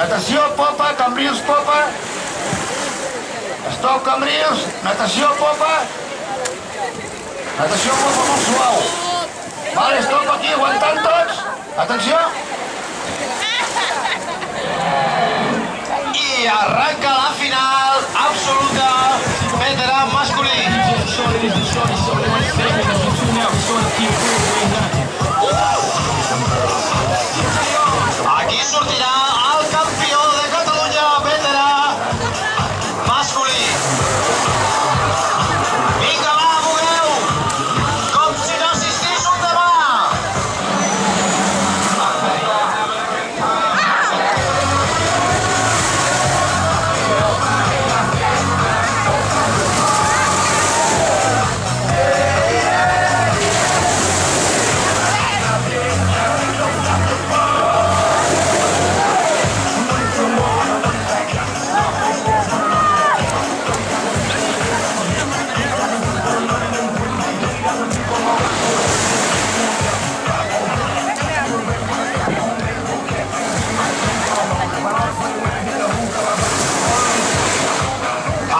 Natació, popa, Cambrils, popa. Stop, Cambrils. Natació, popa. Natació, popa, molt suau. Vale, stop aquí, aguantant tots. Atenció. I arranca la final absoluta veterà masculí. Aquí sortirà el campió de Catalunya veterà masculí. Vinga, va, mogueu! Com si no existís un demà!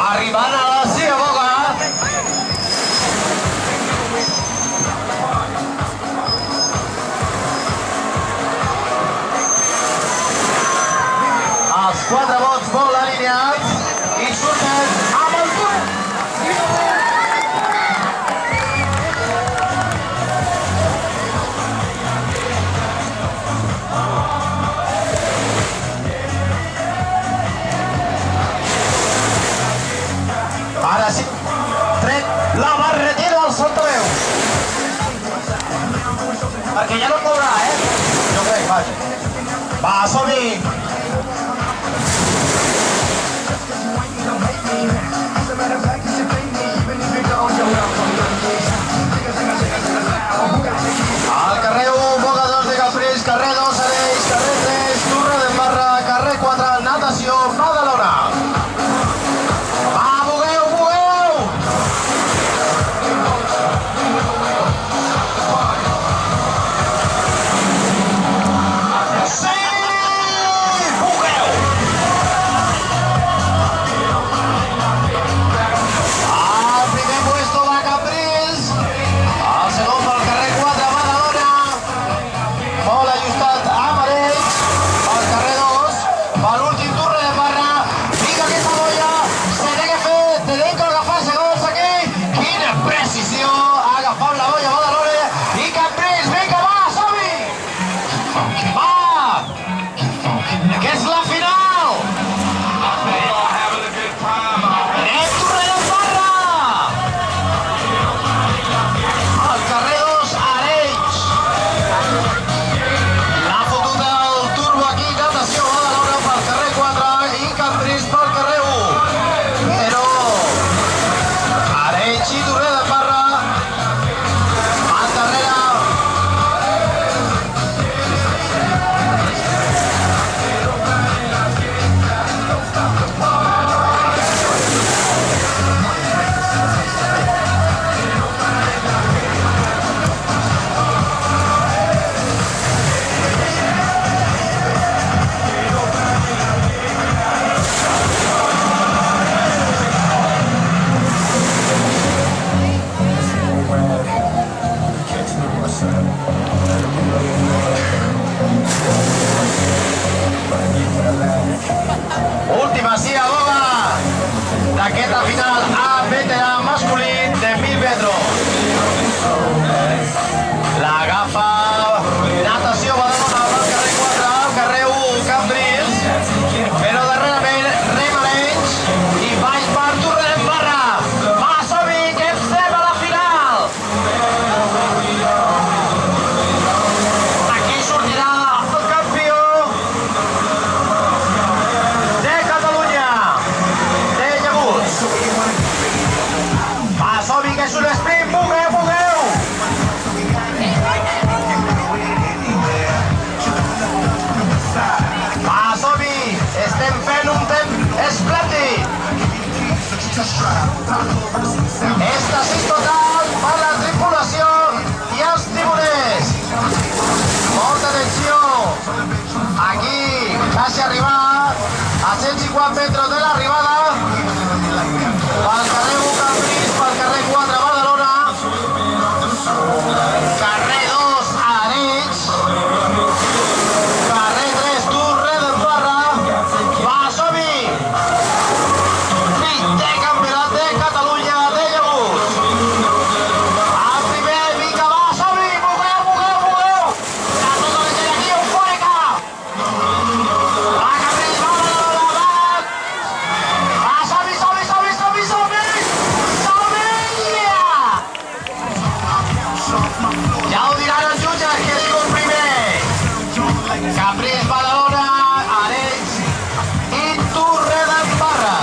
Arribant a la seva boca. Els 4 vots molt alineats i surten amb el punt. Ara sí, tret la barretera del soltaveu. Perquè ja no et mourà, Jo crec, vaja. Va, som-hi! Al carrer 1, Boca 2 de Cambrils, carrer 2, Areix, carrer 3, Torre de Barra, carrer 4, Natació, Badalona. Última sinagoga d'aquesta final A veterà masculí de 1.000 metres. L'agafa Natació Badalona al carrer 4, al carrer 1, Cambrils, però darrerament Remaleix i baix per Torre de Barra. Va, som-hi, que estem a la final! Aquí sortirà el campió de Catalunya, de Llaguts. Va, som-hi, que és un sprint, bugueu, bugueu! Va, som-hi, estem fent un temps esplèndid. Èxtasis total per la tripulació i els timoners. Molta atenció. Aquí, quasi arribar 24 metres de l'arribada. Pel carrer 1 Cambrils, pel carrer 4 Badalona, carrer 2 Arenys, carrer 3 Torre d'Embarra. Va, som-hi! Vintè Campionat de Catalunya de llaguts. El primer, vinga, va, som-hi! Mugueu! A tota la gent aquí, eufòrica! Va, Cambrils, va, Badalona, va! Va, som-hi! Ja ho diran els jutges, que és el primer. Cambrils, Badalona, Arenys i Torre d'Embarra.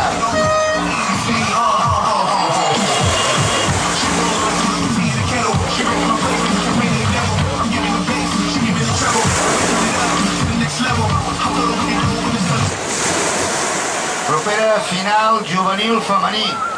Propera final juvenil femení.